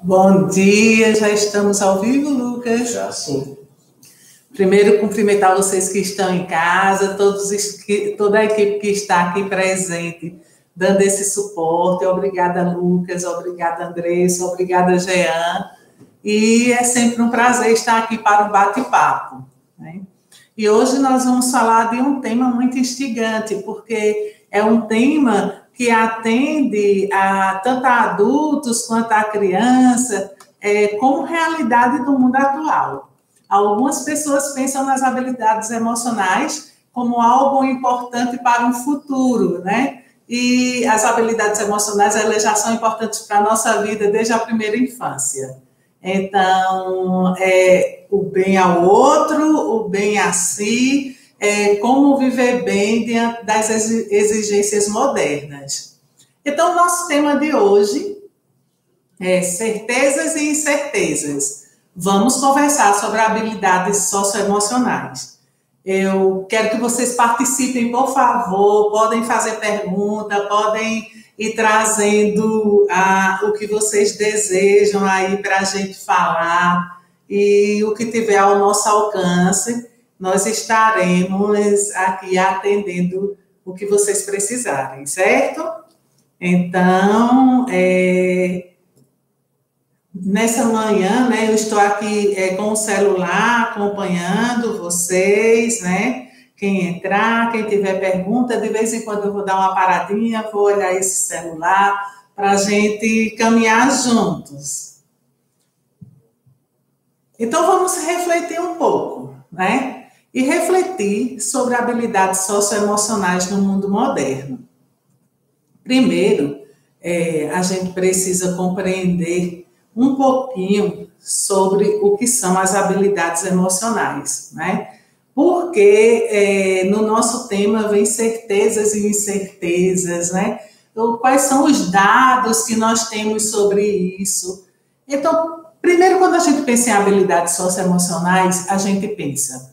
Bom dia, já estamos ao vivo, Lucas? Já sim. Primeiro, cumprimentar vocês que estão em casa, toda a equipe que está aqui presente, dando esse suporte. Obrigada, Lucas, obrigada, Andressa, obrigada, Jean. E é sempre um prazer estar aqui para o bate-papo, né? E hoje nós vamos falar de um tema muito instigante, porque é um tema que atende a tanto a adultos quanto a criança, como realidade do mundo atual. Algumas pessoas pensam nas habilidades emocionais como algo importante para um futuro, né? E as habilidades emocionais, elas já são importantes para a nossa vida desde a primeira infância. Então, o bem ao outro, o bem a si, como viver bem diante das exigências modernas. Então, nosso tema de hoje é certezas e incertezas. Vamos conversar sobre habilidades socioemocionais. Eu quero que vocês participem, por favor, podem fazer pergunta, podem ir trazendo o que vocês desejam aí para a gente falar, e o que tiver ao nosso alcance, nós estaremos aqui atendendo o que vocês precisarem, certo? Então, nessa manhã, né, eu estou aqui com o celular acompanhando vocês, né? Quem entrar, quem tiver pergunta, de vez em quando eu vou dar uma paradinha, vou olhar esse celular para a gente caminhar juntos. Então, vamos refletir um pouco, né? E refletir sobre habilidades socioemocionais no mundo moderno. Primeiro, a gente precisa compreender um pouquinho sobre o que são as habilidades emocionais, né? Porque no nosso tema vem certezas e incertezas, né? Então, quais são os dados que nós temos sobre isso? Então, primeiro, quando a gente pensa em habilidades socioemocionais, a gente pensa,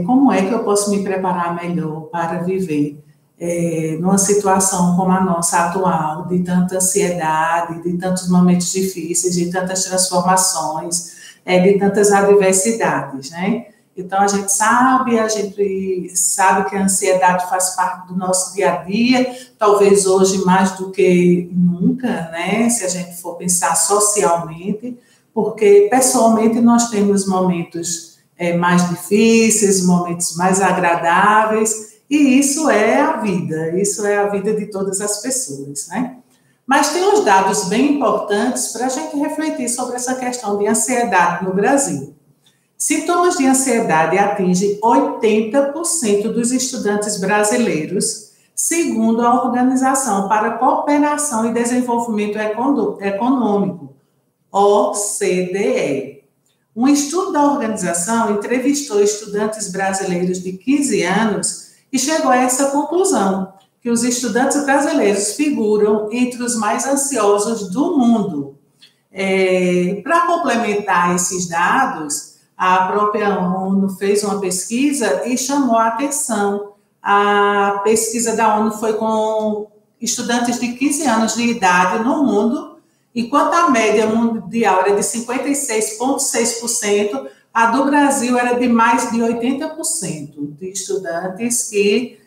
como é que eu posso me preparar melhor para viver numa situação como a nossa atual, de tanta ansiedade, de tantos momentos difíceis, de tantas transformações, de tantas adversidades, né? Então, a gente sabe que a ansiedade faz parte do nosso dia a dia, talvez hoje mais do que nunca, né? Se a gente for pensar socialmente, porque pessoalmente nós temos momentos mais difíceis, momentos mais agradáveis, e isso é a vida de todas as pessoas, né? Mas tem uns dados bem importantes para a gente refletir sobre essa questão de ansiedade no Brasil. Sintomas de ansiedade atingem 80% dos estudantes brasileiros, segundo a Organização para a Cooperação e Desenvolvimento Econômico, OCDE. Um estudo da organização entrevistou estudantes brasileiros de 15 anos e chegou a essa conclusão, que os estudantes brasileiros figuram entre os mais ansiosos do mundo. Para complementar esses dados, a própria ONU fez uma pesquisa e chamou a atenção. A pesquisa da ONU foi com estudantes de 15 anos de idade no mundo, enquanto a média mundial era de 56,6%, a do Brasil era de mais de 80% de estudantes que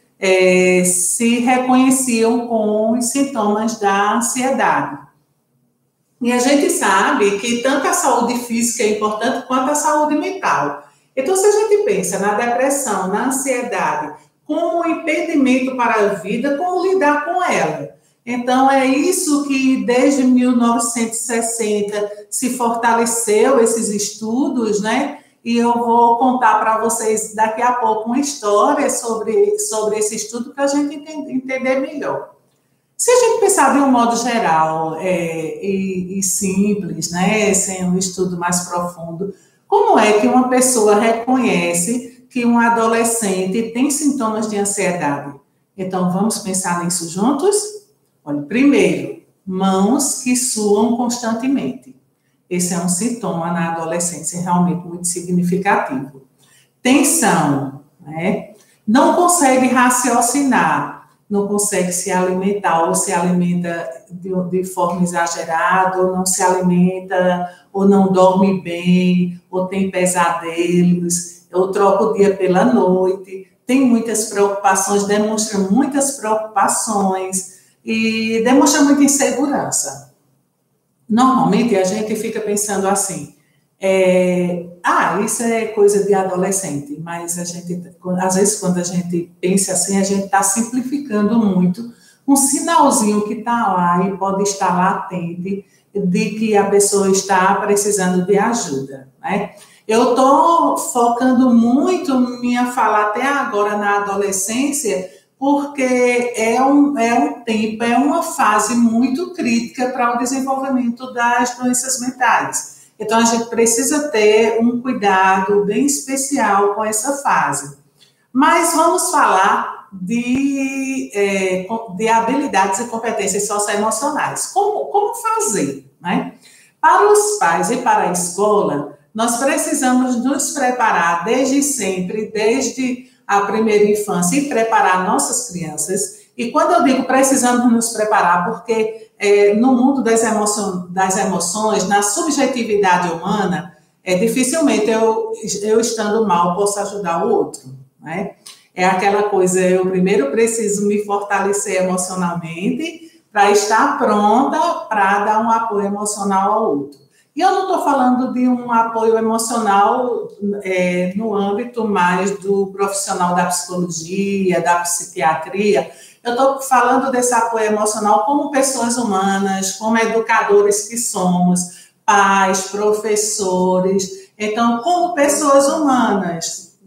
se reconheciam com os sintomas da ansiedade. E a gente sabe que tanto a saúde física é importante quanto a saúde mental. Então, se a gente pensa na depressão, na ansiedade, como um impedimento para a vida, como lidar com ela? Então, é isso que desde 1960 se fortaleceu esses estudos, né? E eu vou contar para vocês daqui a pouco uma história sobre esse estudo para a gente entender melhor. Se a gente pensar de um modo geral e simples, né, sem um estudo mais profundo, como é que uma pessoa reconhece que um adolescente tem sintomas de ansiedade? Então, vamos pensar nisso juntos? Olha, primeiro, mãos que suam constantemente. Esse é um sintoma na adolescência realmente muito significativo. Tensão, né? Não consegue raciocinar. não consegue se alimentar, ou se alimenta de forma exagerada, ou não se alimenta, ou não dorme bem, ou tem pesadelos, ou troca o dia pela noite, tem muitas preocupações, demonstra muitas preocupações e demonstra muita insegurança. Normalmente a gente fica pensando assim, isso é coisa de adolescente, mas a gente, às vezes, quando a gente pensa assim, a gente está simplificando muito um sinalzinho que está lá e pode estar latente de que a pessoa está precisando de ajuda, né? Eu estou focando muito minha fala até agora na adolescência, porque é um tempo, é uma fase muito crítica para o desenvolvimento das doenças mentais. Então, a gente precisa ter um cuidado bem especial com essa fase. Mas vamos falar de habilidades e competências socioemocionais. Como fazer, né? Para os pais e para a escola, nós precisamos nos preparar desde sempre, desde a primeira infância, e preparar nossas crianças. E quando eu digo precisamos nos preparar, porque no mundo das emoções, na subjetividade humana, dificilmente eu estando mal posso ajudar o outro, né? É aquela coisa, eu primeiro preciso me fortalecer emocionalmente para estar pronta para dar um apoio emocional ao outro. E eu não estou falando de um apoio emocional no âmbito mais do profissional da psicologia, da psiquiatria. Eu estou falando desse apoio emocional como pessoas humanas, como educadores que somos, pais, professores. Então, como pessoas humanas,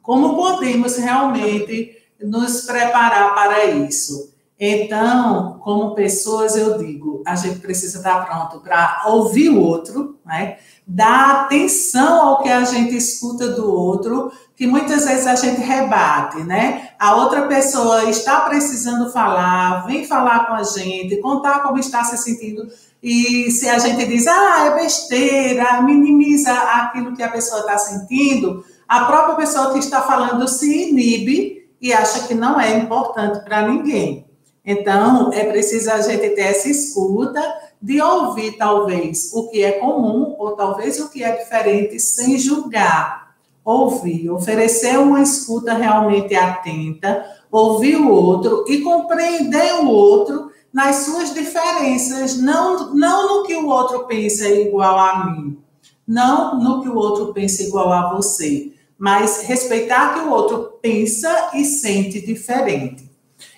como podemos realmente nos preparar para isso? Então, como pessoas, eu digo, a gente precisa estar pronto para ouvir o outro, né? Dar atenção ao que a gente escuta do outro, que muitas vezes a gente rebate, né? A outra pessoa está precisando falar, vem falar com a gente, contar como está se sentindo, e se a gente diz, é besteira, minimiza aquilo que a pessoa está sentindo, a própria pessoa que está falando se inibe e acha que não é importante para ninguém. Então, é preciso a gente ter essa escuta de ouvir, talvez, o que é comum ou talvez o que é diferente, sem julgar. Ouvir, oferecer uma escuta realmente atenta, ouvir o outro e compreender o outro nas suas diferenças, não no que o outro pensa igual a mim, não no que o outro pensa igual a você, mas respeitar que o outro pensa e sente diferente.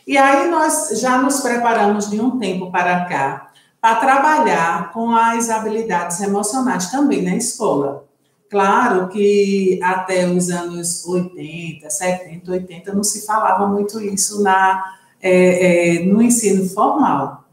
E aí nós já nos preparamos de um tempo para cá para trabalhar com as habilidades emocionais também na escola. Claro que até os anos 80, 70, 80 não se falava muito isso no ensino formal.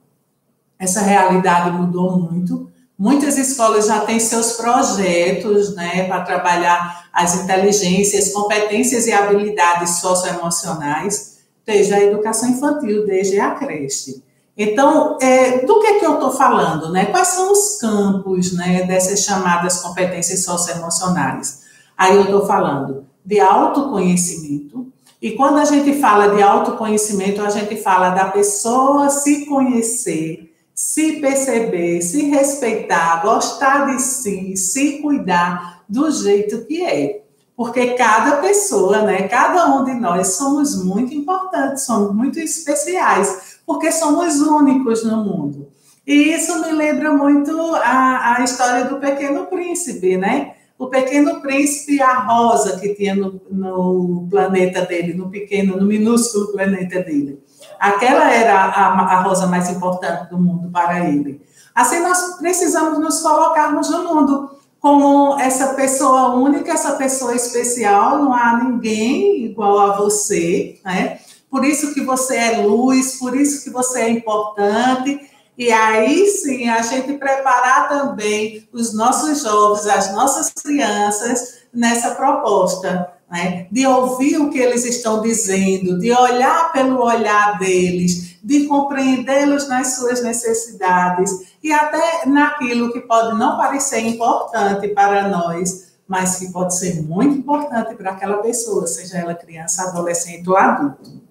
Essa realidade mudou muito. Muitas escolas já têm seus projetos, né, para trabalhar as inteligências, competências e habilidades socioemocionais, desde a educação infantil, desde a creche. Então, do que eu estou falando, né? Quais são os campos, né, dessas chamadas competências socioemocionais? Aí eu estou falando de autoconhecimento, e quando a gente fala de autoconhecimento, a gente fala da pessoa se conhecer, se perceber, se respeitar, gostar de si, se cuidar do jeito que é. Porque cada pessoa, né, cada um de nós somos muito importantes, somos muito especiais, porque somos únicos no mundo. E isso me lembra muito a história do Pequeno Príncipe, né? O Pequeno Príncipe e a rosa que tinha no planeta dele, no minúsculo planeta dele. Aquela era a rosa mais importante do mundo para ele. Assim, nós precisamos nos colocarmos no mundo como essa pessoa única, essa pessoa especial, não há ninguém igual a você, né? Por isso que você é luz, por isso que você é importante. E aí sim, a gente preparar também os nossos jovens, as nossas crianças nessa proposta, né? De ouvir o que eles estão dizendo, de olhar pelo olhar deles, de compreendê-los nas suas necessidades e até naquilo que pode não parecer importante para nós, mas que pode ser muito importante para aquela pessoa, seja ela criança, adolescente ou adulto.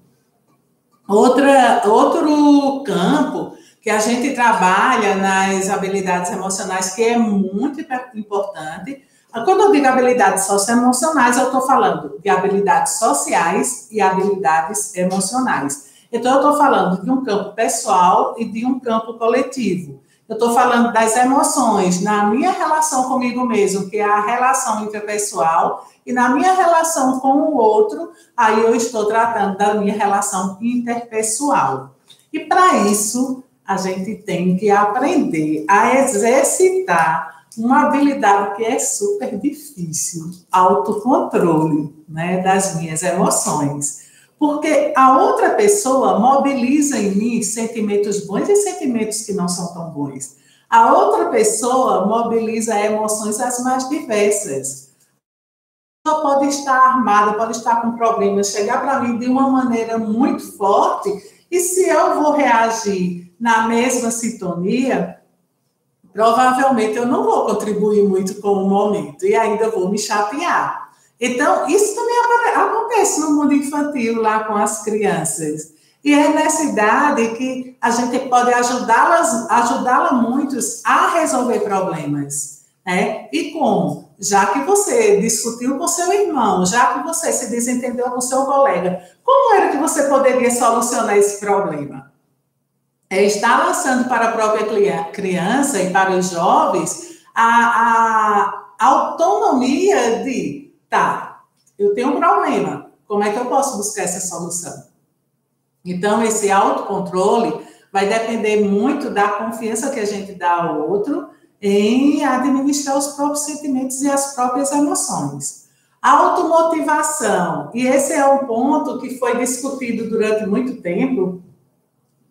Outro campo que a gente trabalha nas habilidades emocionais, que é muito importante. Quando eu digo habilidades socioemocionais, eu estou falando de habilidades sociais e habilidades emocionais. Então, eu estou falando de um campo pessoal e de um campo coletivo. Eu estou falando das emoções na minha relação comigo mesmo, que é a relação interpessoal, e na minha relação com o outro, aí eu estou tratando da minha relação interpessoal. E para isso, a gente tem que aprender a exercitar uma habilidade que é super difícil, autocontrole, né, das minhas emoções. Porque a outra pessoa mobiliza em mim sentimentos bons e sentimentos que não são tão bons. A outra pessoa mobiliza emoções as mais diversas. Ela pode estar armada, pode estar com problemas, chegar para mim de uma maneira muito forte, e se eu vou reagir na mesma sintonia, provavelmente eu não vou contribuir muito com o momento e ainda vou me chatear. Então, isso também acontece no mundo infantil, lá com as crianças. E é nessa idade que a gente pode ajudá-la muitos a resolver problemas. Né? E como? Já que você discutiu com seu irmão, já que você se desentendeu com seu colega, como era que você poderia solucionar esse problema? Está lançando para a própria criança e para os jovens a autonomia de, tá, eu tenho um problema, como é que eu posso buscar essa solução? Então, esse autocontrole vai depender muito da confiança que a gente dá ao outro em administrar os próprios sentimentos e as próprias emoções. A automotivação, e esse é um ponto que foi discutido durante muito tempo,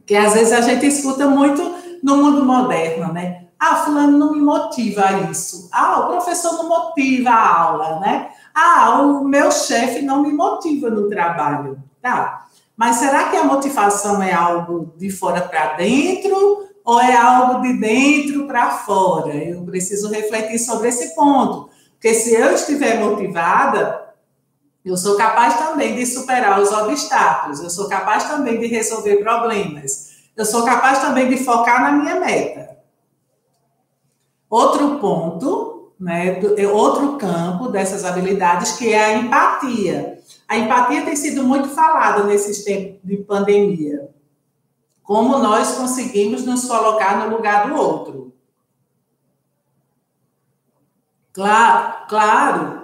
que às vezes a gente escuta muito no mundo moderno, né? Ah, fulano não me motiva a isso. Ah, o professor não motiva a aula, né? Ah, o meu chefe não me motiva no trabalho. Tá, mas será que a motivação é algo de fora para dentro ou é algo de dentro para fora? Eu preciso refletir sobre esse ponto, porque se eu estiver motivada, eu sou capaz também de superar os obstáculos, eu sou capaz também de resolver problemas, eu sou capaz também de focar na minha meta. Outro ponto, né, outro campo dessas habilidades, que é a empatia. A empatia tem sido muito falada nesses tempos de pandemia. Como nós conseguimos nos colocar no lugar do outro. Claro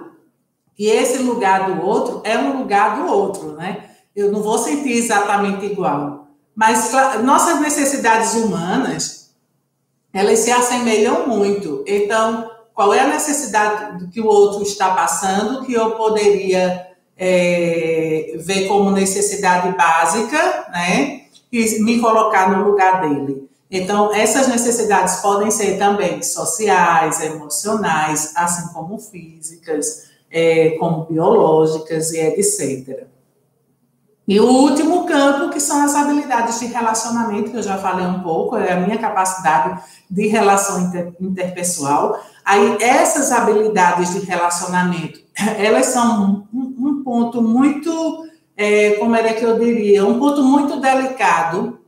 que esse lugar do outro é um lugar do outro, né? Eu não vou sentir exatamente igual. Mas nossas necessidades humanas, elas se assemelham muito. Então, qual é a necessidade que o outro está passando que eu poderia ver como necessidade básica, né? E me colocar no lugar dele. Então, essas necessidades podem ser também sociais, emocionais, assim como físicas, como biológicas e etc. E o último campo, que são as habilidades de relacionamento, que eu já falei um pouco, é a minha capacidade de relação interpessoal. Aí, essas habilidades de relacionamento, elas são um ponto muito, como é que eu diria, um ponto muito delicado,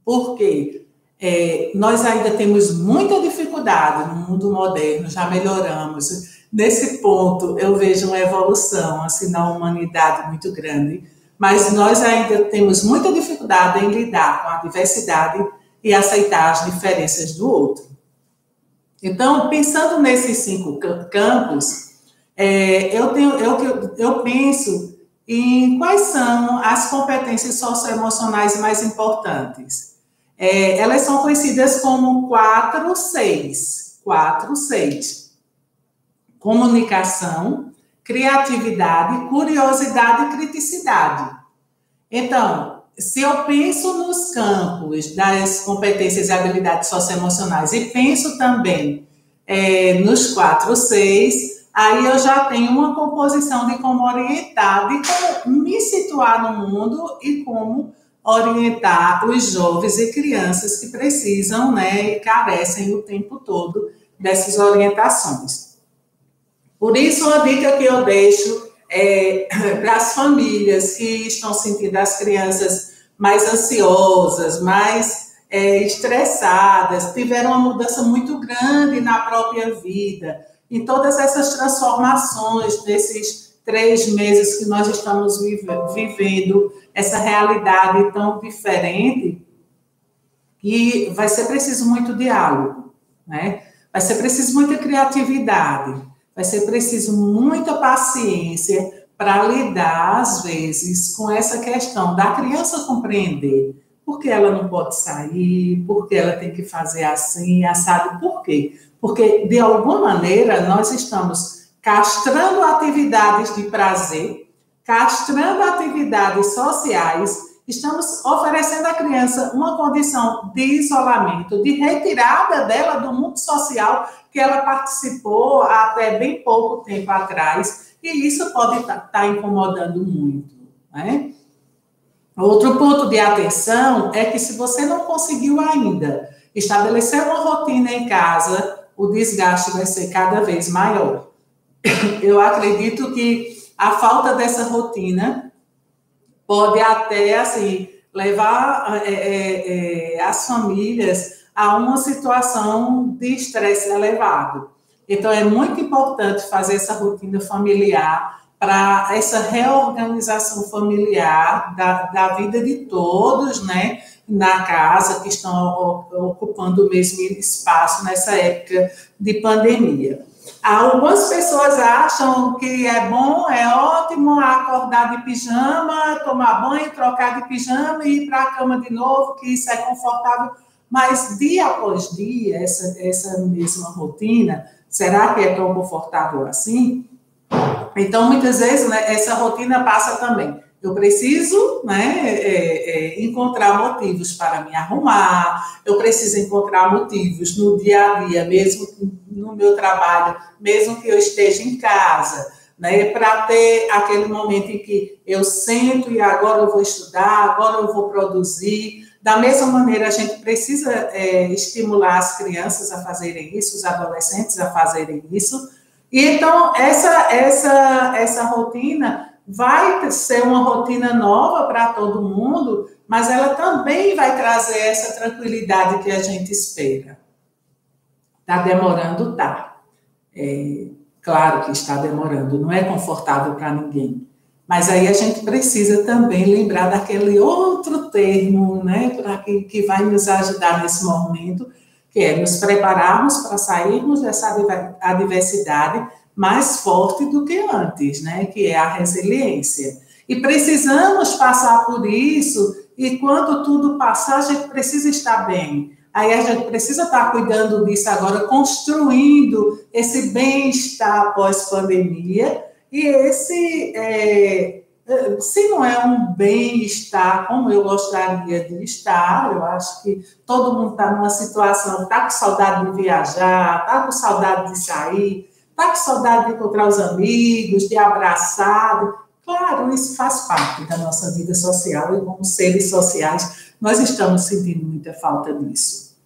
porque nós ainda temos muita dificuldade no mundo moderno, já melhoramos. Nesse ponto, eu vejo uma evolução, assim, na humanidade muito grande, mas nós ainda temos muita dificuldade em lidar com a diversidade e aceitar as diferenças do outro. Então, pensando nesses 5 campos, eu penso em quais são as competências socioemocionais mais importantes. Elas são conhecidas como 4-6. 4-6. Comunicação, criatividade, curiosidade e criticidade. Então, se eu penso nos campos das competências e habilidades socioemocionais e penso também nos 4-6, aí eu já tenho uma composição de como orientar, de como me situar no mundo e como orientar os jovens e crianças que precisam, né, e carecem o tempo todo dessas orientações. Por isso, uma dica que eu deixo para as famílias que estão sentindo as crianças mais ansiosas, mais estressadas, tiveram uma mudança muito grande na própria vida. Em todas essas transformações desses 3 meses que nós estamos vivendo, essa realidade tão diferente, e vai ser preciso muito diálogo, né? Vai ser preciso muita criatividade, vai ser preciso muita paciência para lidar, às vezes, com essa questão da criança compreender por que ela não pode sair, por que ela tem que fazer assim, assado, por quê? Porque, de alguma maneira, nós estamos castrando atividades de prazer, castrando atividades sociais, estamos oferecendo à criança uma condição de isolamento, de retirada dela do mundo social que ela participou até bem pouco tempo atrás, e isso pode estar incomodando muito, né? Outro ponto de atenção é que se você não conseguiu ainda estabelecer uma rotina em casa, o desgaste vai ser cada vez maior. Eu acredito que a falta dessa rotina pode até, assim, levar as famílias a uma situação de estresse elevado. Então, é muito importante fazer essa rotina familiar para essa reorganização familiar da vida de todos, né, na casa, que estão ocupando o mesmo espaço nessa época de pandemia. Algumas pessoas acham que é bom, é ótimo acordar de pijama, tomar banho, trocar de pijama e ir para a cama de novo, que isso é confortável, mas dia após dia, essa mesma rotina, será que é tão confortável assim? Então, muitas vezes, né, essa rotina passa também. Eu preciso, né, encontrar motivos para me arrumar, eu preciso encontrar motivos no dia a dia, mesmo no meu trabalho, mesmo que eu esteja em casa, né, para ter aquele momento em que eu sento e agora eu vou estudar, agora eu vou produzir. Da mesma maneira, a gente precisa estimular as crianças a fazerem isso, os adolescentes a fazerem isso. E então, essa rotina vai ser uma rotina nova para todo mundo, mas ela também vai trazer essa tranquilidade que a gente espera. Está demorando? Tá. Claro que está demorando, não é confortável para ninguém. Mas aí a gente precisa também lembrar daquele outro termo, né, que vai nos ajudar nesse momento, que é nos prepararmos para sairmos dessa adversidade mais forte do que antes, né, que é a resiliência. E precisamos passar por isso, e quando tudo passar, a gente precisa estar bem. Aí a gente precisa estar cuidando disso agora, construindo esse bem-estar pós-pandemia, e esse, se não é um bem-estar como eu gostaria de estar, eu acho que todo mundo está numa situação, está com saudade de viajar, está com saudade de sair, está com saudade de encontrar os amigos, de abraçar. Claro, isso faz parte da nossa vida social e como seres sociais, nós estamos sentindo muita falta disso.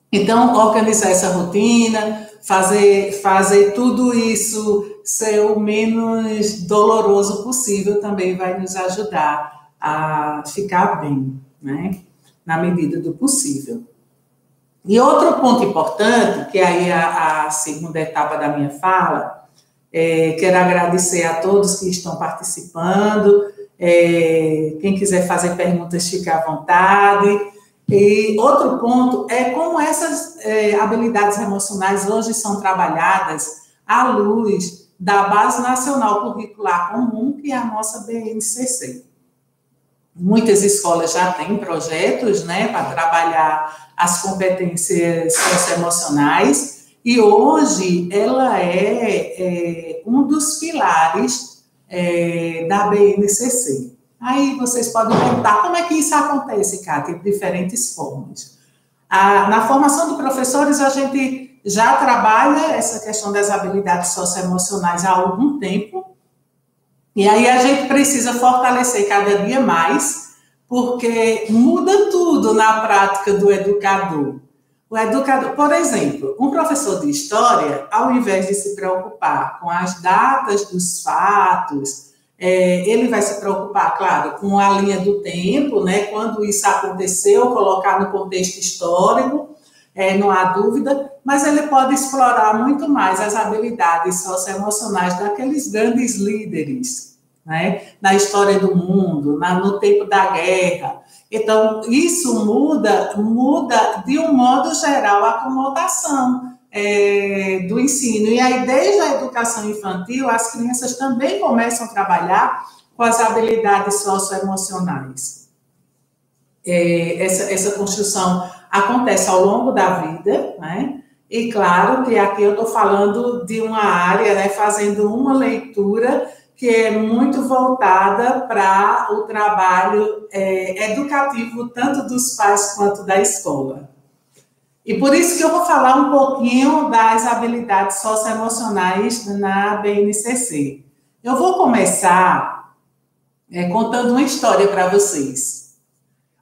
Então, organizar essa rotina, fazer tudo isso ser o menos doloroso possível também vai nos ajudar a ficar bem, né? Na medida do possível. E outro importante, que aí é a segunda etapa da minha fala, quero agradecer a todos que estão participando, quem quiser fazer perguntas, fique à vontade. E outro ponto é como essas habilidades emocionais hoje são trabalhadas à luz da Base Nacional Curricular Comum, que é a nossa BNCC. Muitas escolas já têm projetos, né, para trabalhar as competências socioemocionais, e hoje ela é um dos pilares da BNCC. Aí vocês podem perguntar, como é que isso acontece, Kátia? De diferentes formas. Na formação de professores, a gente já trabalha essa questão das habilidades socioemocionais há algum tempo, e aí a gente precisa fortalecer cada dia mais, porque muda tudo na prática do educador. O educador, por exemplo, um professor de história, ao invés de se preocupar com as datas dos fatos, Ele vai se preocupar, claro, com a linha do tempo, né? Quando isso aconteceu, colocar no contexto histórico, não há dúvida, mas ele pode explorar muito mais as habilidades socioemocionais daqueles grandes líderes, né? Na história do mundo, no tempo da guerra. Então, isso muda de um modo geral a conotação do ensino. E aí, desde a educação infantil, as crianças também começam a trabalhar com as habilidades socioemocionais. Essa construção acontece ao longo da vida, né? E claro que aqui eu estou falando de uma área, né, fazendo uma leitura que é muito voltada para o trabalho educativo, tanto dos pais quanto da escola. E por isso que eu vou falar um pouquinho das habilidades socioemocionais na BNCC. Eu vou começar contando uma história para vocês.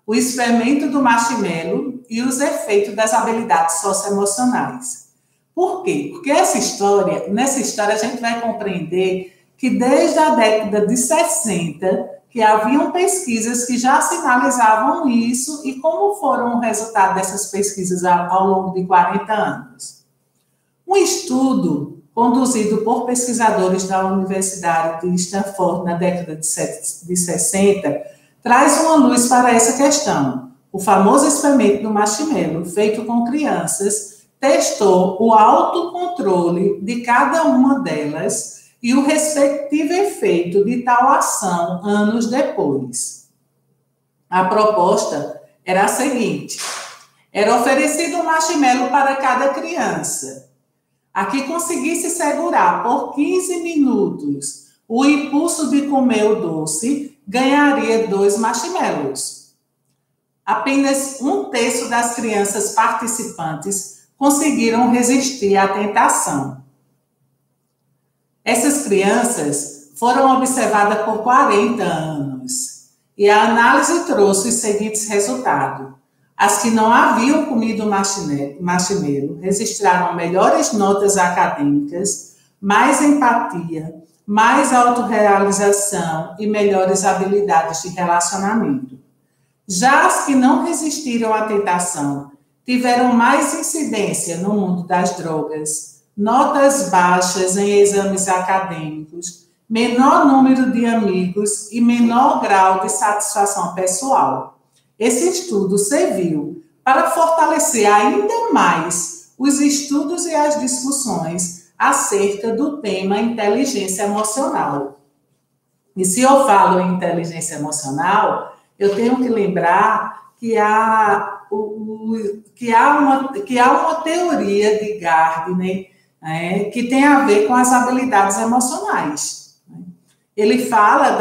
O experimento do marshmallow e os efeitos das habilidades socioemocionais. Por quê? Porque nessa história a gente vai compreender que desde a década de 60, que haviam pesquisas que já sinalizavam isso e como foram o resultado dessas pesquisas ao longo de 40 anos. Um estudo conduzido por pesquisadores da Universidade de Stanford na década de 60 traz uma luz para essa questão. O famoso experimento do marshmallow, feito com crianças, testou o autocontrole de cada uma delas e o respectivo efeito de tal ação anos depois. A proposta era a seguinte: era oferecido um marshmallow para cada criança, a que conseguisse segurar por 15 minutos o impulso de comer o doce, ganharia 2 marshmallows. Apenas 1/3 das crianças participantes conseguiram resistir à tentação. Essas crianças foram observadas por 40 anos e a análise trouxe os seguintes resultados. As que não haviam comido marshmallow registraram melhores notas acadêmicas, mais empatia, mais autorrealização e melhores habilidades de relacionamento. Já as que não resistiram à tentação tiveram mais incidência no mundo das drogas, notas baixas em exames acadêmicos, menor número de amigos e menor grau de satisfação pessoal. Esse estudo serviu para fortalecer ainda mais os estudos e as discussões acerca do tema inteligência emocional. E se eu falo em inteligência emocional, eu tenho que lembrar que há uma teoria de Gardner, que tem a ver com as habilidades emocionais. Ele fala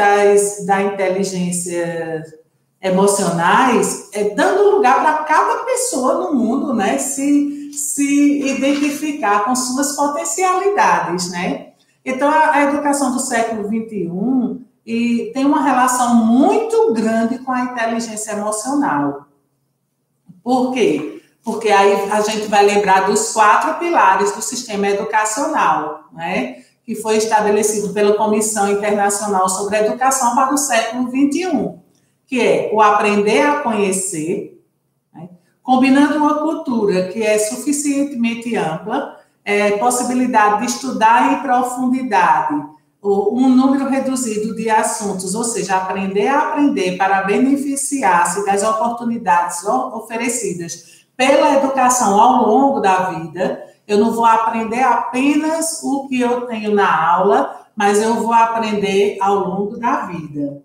da inteligência emocionais, dando lugar para cada pessoa no mundo, né, se identificar com suas potencialidades, né? Então, a educação do século XXI tem uma relação muito grande com a inteligência emocional. Por quê? Porque aí a gente vai lembrar dos 4 pilares do sistema educacional, né, que foi estabelecido pela Comissão Internacional sobre a Educação para o século XXI, que é o aprender a conhecer, né, combinando uma cultura que é suficientemente ampla, possibilidade de estudar em profundidade um número reduzido de assuntos, ou seja, aprender a aprender para beneficiar-se das oportunidades oferecidas pela educação ao longo da vida. Eu não vou aprender apenas o que eu tenho na aula, mas eu vou aprender ao longo da vida.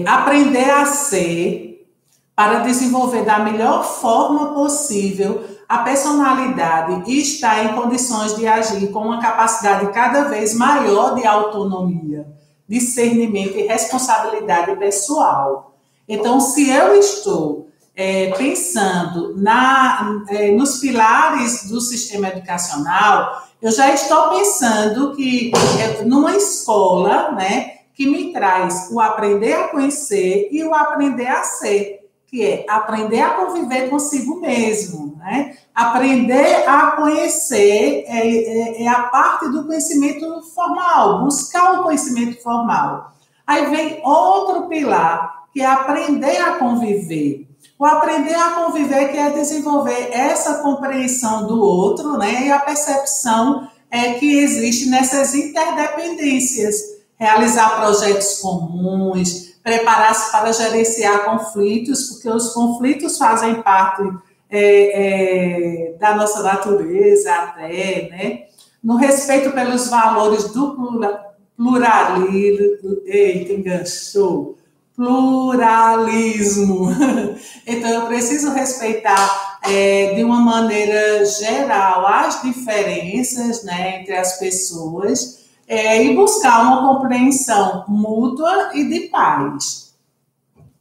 Aprender a ser para desenvolver da melhor forma possível a personalidade e estar em condições de agir com uma capacidade cada vez maior de autonomia, discernimento e responsabilidade pessoal. Então, se eu estou pensando nos pilares do sistema educacional, eu já estou pensando que numa escola, né, que me traz o aprender a conhecer e o aprender a ser. que é aprender a conviver consigo mesmo, né? Aprender a conhecer é a parte do conhecimento formal, buscar o conhecimento formal. Aí vem outro pilar, que é aprender a conviver. O aprender a conviver que é desenvolver essa compreensão do outro, né? E a percepção que existe nessas interdependências. Realizar projetos comuns, preparar-se para gerenciar conflitos, porque os conflitos fazem parte da nossa natureza até, né? No respeito pelos valores do pluralismo, eita, enganchou, pluralismo. Então, eu preciso respeitar de uma maneira geral as diferenças, né, entre as pessoas e buscar uma compreensão mútua e de paz.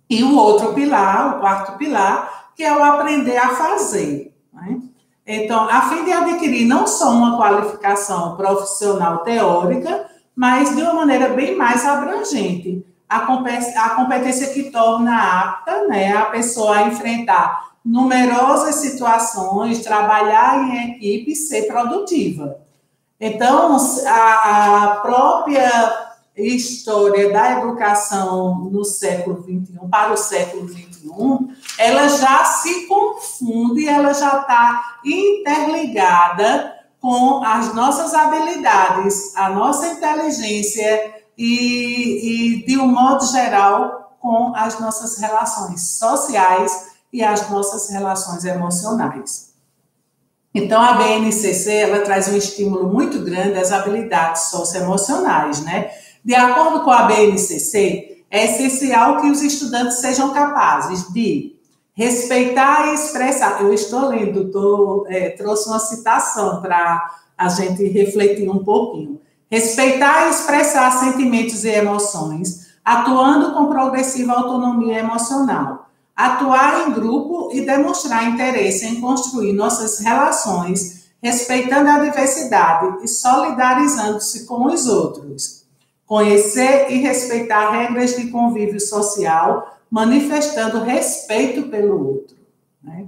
E o outro pilar, o quarto pilar, que é o aprender a fazer, né? Então, a fim de adquirir não só uma qualificação profissional teórica, mas de uma maneira bem mais abrangente. A competência que torna apta, né, a pessoa a enfrentar numerosas situações, trabalhar em equipe e ser produtiva. Então, a própria história da educação no século XXI, para o século XXI, ela já se confunde, ela já está interligada com as nossas habilidades, a nossa inteligência e de um modo geral, com as nossas relações sociais e as nossas relações emocionais. Então, a BNCC, ela traz um estímulo muito grande às habilidades socioemocionais, né? De acordo com a BNCC, é essencial que os estudantes sejam capazes de respeitar e expressar. Eu estou lendo, trouxe uma citação para a gente refletir um pouquinho. Respeitar e expressar sentimentos e emoções, atuando com progressiva autonomia emocional. Atuar em grupo e demonstrar interesse em construir nossas relações, respeitando a diversidade e solidarizando-se com os outros. Conhecer e respeitar regras de convívio social, manifestando respeito pelo outro, né?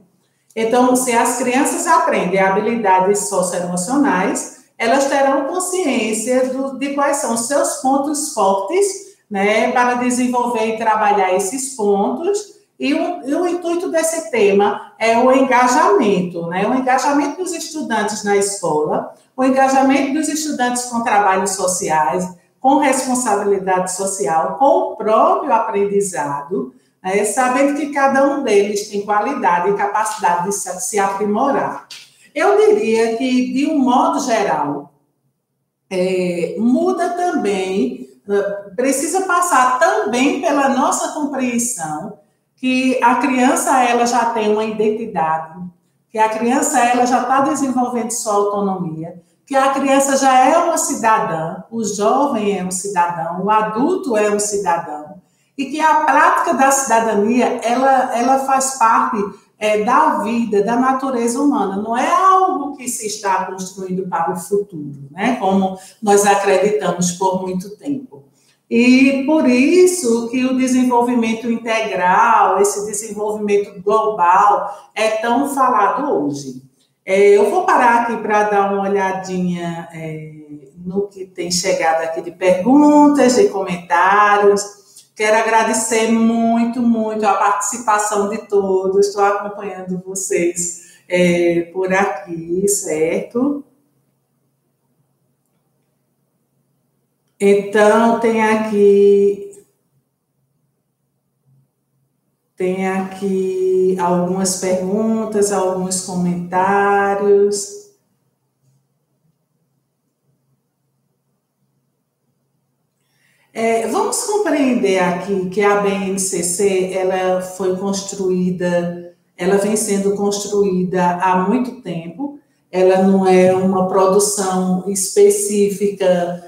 Então, se as crianças aprendem habilidades socioemocionais, elas terão consciência de quais são os seus pontos fortes, né, para desenvolver e trabalhar esses pontos. E o intuito desse tema é o engajamento, né? O engajamento dos estudantes na escola, o engajamento dos estudantes com trabalhos sociais, com responsabilidade social, com o próprio aprendizado, né? Sabendo que cada um deles tem qualidade e capacidade de se aprimorar. Eu diria que, de um modo geral, muda também, precisa passar também pela nossa compreensão que a criança ela já tem uma identidade, que a criança ela já está desenvolvendo sua autonomia, que a criança já é uma cidadã, o jovem é um cidadão, o adulto é um cidadão, e que a prática da cidadania ela faz parte da vida, da natureza humana, não é algo que se está construindo para o futuro, né? Como nós acreditamos por muito tempo. E por isso que o desenvolvimento integral, esse desenvolvimento global é tão falado hoje. Eu vou parar aqui para dar uma olhadinha no que tem chegado aqui de perguntas, de comentários. Quero agradecer muito, muito a participação de todos. Estou acompanhando vocês por aqui, certo? Então, tem aqui algumas perguntas, alguns comentários. Vamos compreender aqui que a BNCC, ela foi construída, ela vem sendo construída há muito tempo, ela não é uma produção específica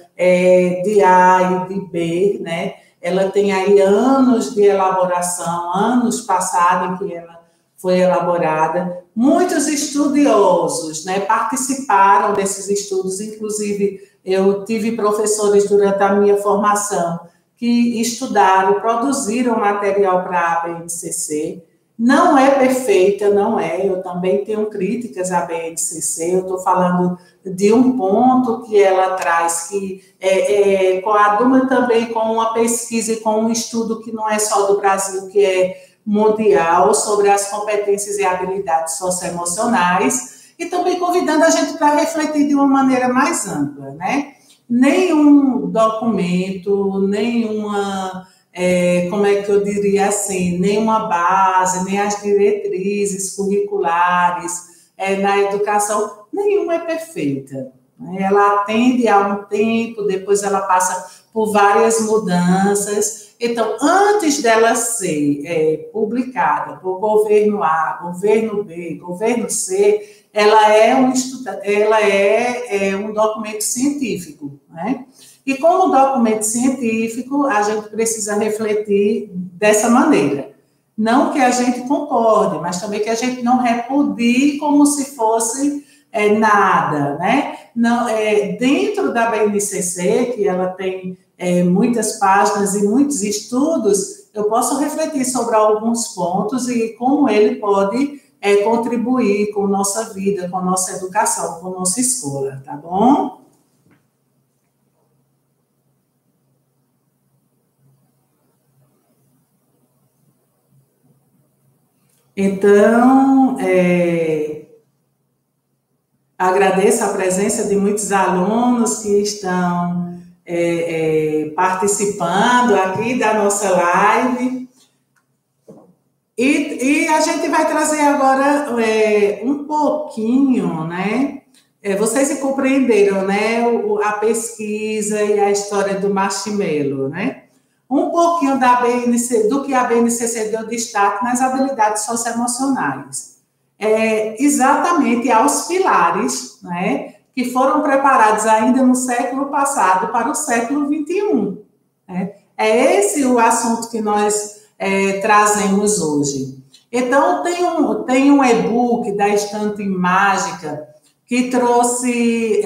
de A e de B, né? Ela tem aí anos de elaboração, anos passados em que ela foi elaborada. Muitos estudiosos, né, participaram desses estudos, inclusive eu tive professores durante a minha formação que estudaram, produziram material para a BNCC, Não é perfeita, não é. Eu também tenho críticas à BNCC. Eu estou falando de um ponto que ela traz, que coaduna também com uma pesquisa e com um estudo que não é só do Brasil, que é mundial, sobre as competências e habilidades socioemocionais, e também convidando a gente para refletir de uma maneira mais ampla, né? Nenhum documento, nenhuma como é que eu diria assim, nenhuma base, nem as diretrizes curriculares na educação, nenhuma é perfeita. Né? Ela atende a um tempo, depois ela passa por várias mudanças. Então, antes dela ser publicada por governo A, governo B, governo C, ela é um documento científico, né? E como documento científico, a gente precisa refletir dessa maneira. Não que a gente concorde, mas também que a gente não repudie como se fosse nada, né? Não, dentro da BNCC, que ela tem muitas páginas e muitos estudos, eu posso refletir sobre alguns pontos e como ele pode contribuir com nossa vida, com nossa educação, com nossa escola, tá bom? Então, agradeço a presença de muitos alunos que estão participando aqui da nossa live. E a gente vai trazer agora um pouquinho, né? Vocês se compreenderam, né? A pesquisa e a história do marshmallow, né? Um pouquinho do que a BNCC deu destaque nas habilidades socioemocionais. Exatamente aos pilares, né, que foram preparados ainda no século passado para o século XXI. Né? É esse o assunto que nós trazemos hoje. Então, tem um e-book da Estante Mágica que trouxe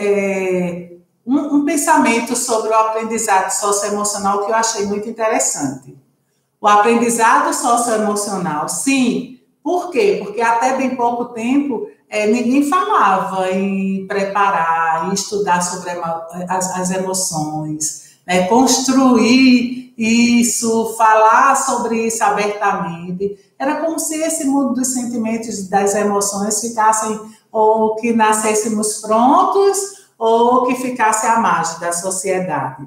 um pensamento sobre o aprendizado socioemocional que eu achei muito interessante. O aprendizado socioemocional, sim. Por quê? Porque até bem pouco tempo ninguém falava em preparar, em estudar sobre as emoções, né? Construir isso, falar sobre isso abertamente. Era como se esse mundo dos sentimentos e das emoções ficassem, ou que nascêssemos prontos, ou que ficasse à margem da sociedade.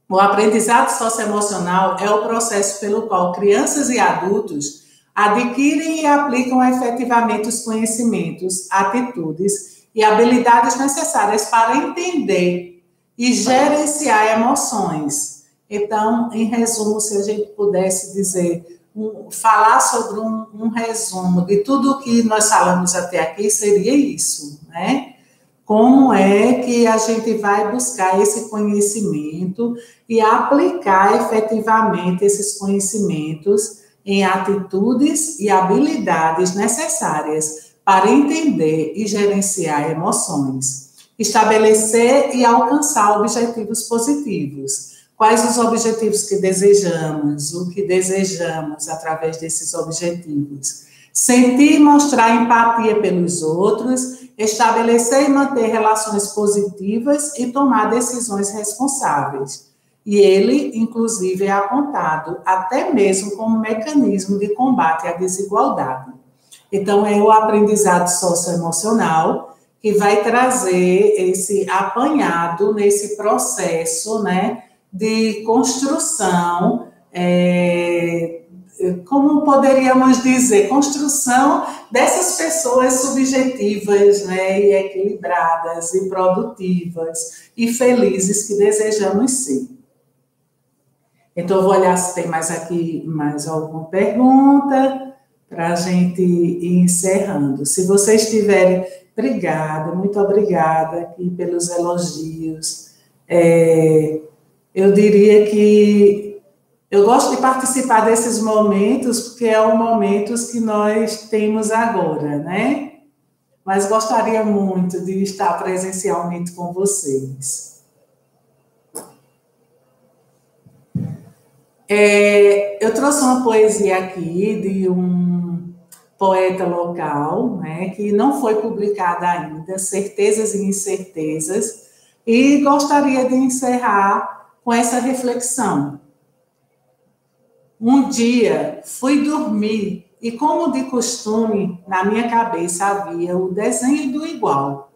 O aprendizado socioemocional é o processo pelo qual crianças e adultos adquirem e aplicam efetivamente os conhecimentos, atitudes e habilidades necessárias para entender e gerenciar emoções. Então, em resumo, se a gente pudesse dizer, falar sobre um resumo de tudo o que nós falamos até aqui, seria isso, né? Como é que a gente vai buscar esse conhecimento e aplicar efetivamente esses conhecimentos em atitudes e habilidades necessárias para entender e gerenciar emoções, estabelecer e alcançar objetivos positivos. Quais os objetivos que desejamos, o que desejamos através desses objetivos. Sentir e mostrar empatia pelos outros, estabelecer e manter relações positivas e tomar decisões responsáveis. E ele, inclusive, é apontado até mesmo como mecanismo de combate à desigualdade. Então, é o aprendizado socioemocional que vai trazer esse apanhado nesse processo, né, de construção, como poderíamos dizer, construção dessas pessoas subjetivas, né, e equilibradas, e produtivas, e felizes que desejamos ser. Então, eu vou olhar se tem mais alguma pergunta, para a gente ir encerrando. Se vocês tiverem, obrigada, muito obrigada aqui pelos elogios. Eu diria que eu gosto de participar desses momentos, porque é os momentos que nós temos agora, né? Mas gostaria muito de estar presencialmente com vocês. Eu trouxe uma poesia aqui de um poeta local, né, que não foi publicada ainda, Certezas e Incertezas, e gostaria de encerrar com essa reflexão. Um dia fui dormir e, como de costume, na minha cabeça havia o desenho do igual.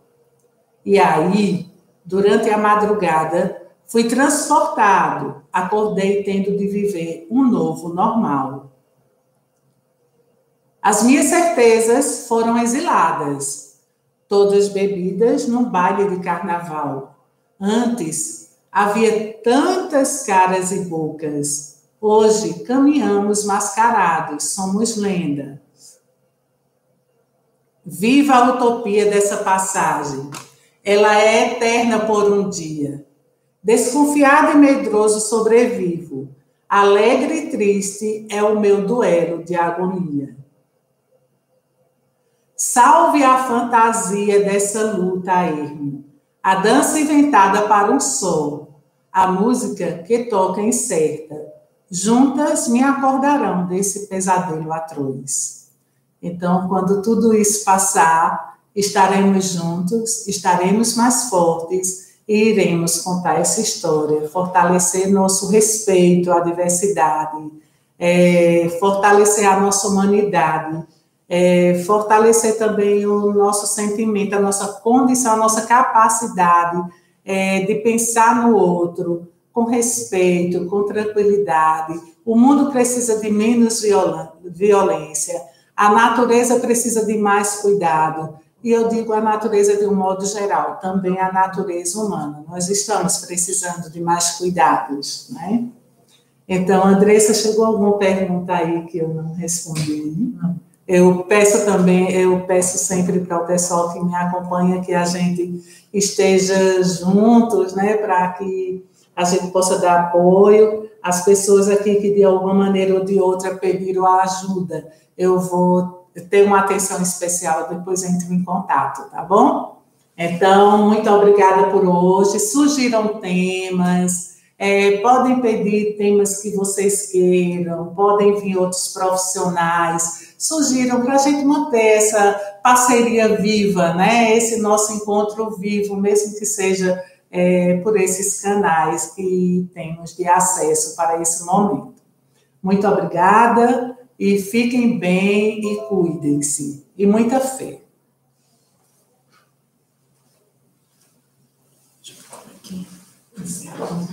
E aí, durante a madrugada, fui transportado, acordei tendo de viver um novo normal. As minhas certezas foram exiladas, todas bebidas num baile de carnaval. Antes, havia tantas caras e bocas. Hoje, caminhamos mascarados, somos lendas. Viva a utopia dessa passagem. Ela é eterna por um dia. Desconfiado e medroso sobrevivo. Alegre e triste é o meu duelo de agonia. Salve a fantasia dessa luta a ermo, a dança inventada para um só, a música que toca incerta. Juntas me acordarão desse pesadelo atroz. Então, quando tudo isso passar, estaremos juntos, estaremos mais fortes e iremos contar essa história, fortalecer nosso respeito à diversidade, fortalecer a nossa humanidade, fortalecer também o nosso sentimento, a nossa condição, a nossa capacidade de pensar no outro com respeito, com tranquilidade. O mundo precisa de menos violência, a natureza precisa de mais cuidado, e eu digo a natureza de um modo geral, também a natureza humana. Nós estamos precisando de mais cuidados, né? Então, Andressa, chegou alguma pergunta aí que eu não respondi? Não. Eu peço sempre para o pessoal que me acompanha que a gente esteja juntos, né, para que a gente possa dar apoio às pessoas aqui que de alguma maneira ou de outra pediram a ajuda. Eu vou ter uma atenção especial, depois entro em contato, tá bom? Então, muito obrigada por hoje. Surgiram temas, podem pedir temas que vocês queiram, podem vir outros profissionais, surgiram para a gente manter essa parceria viva, né? Esse nosso encontro vivo, mesmo que seja por esses canais que temos de acesso para esse momento. Muito obrigada e fiquem bem e cuidem-se. E muita fé. Deixa eu falar aqui. Encerrado.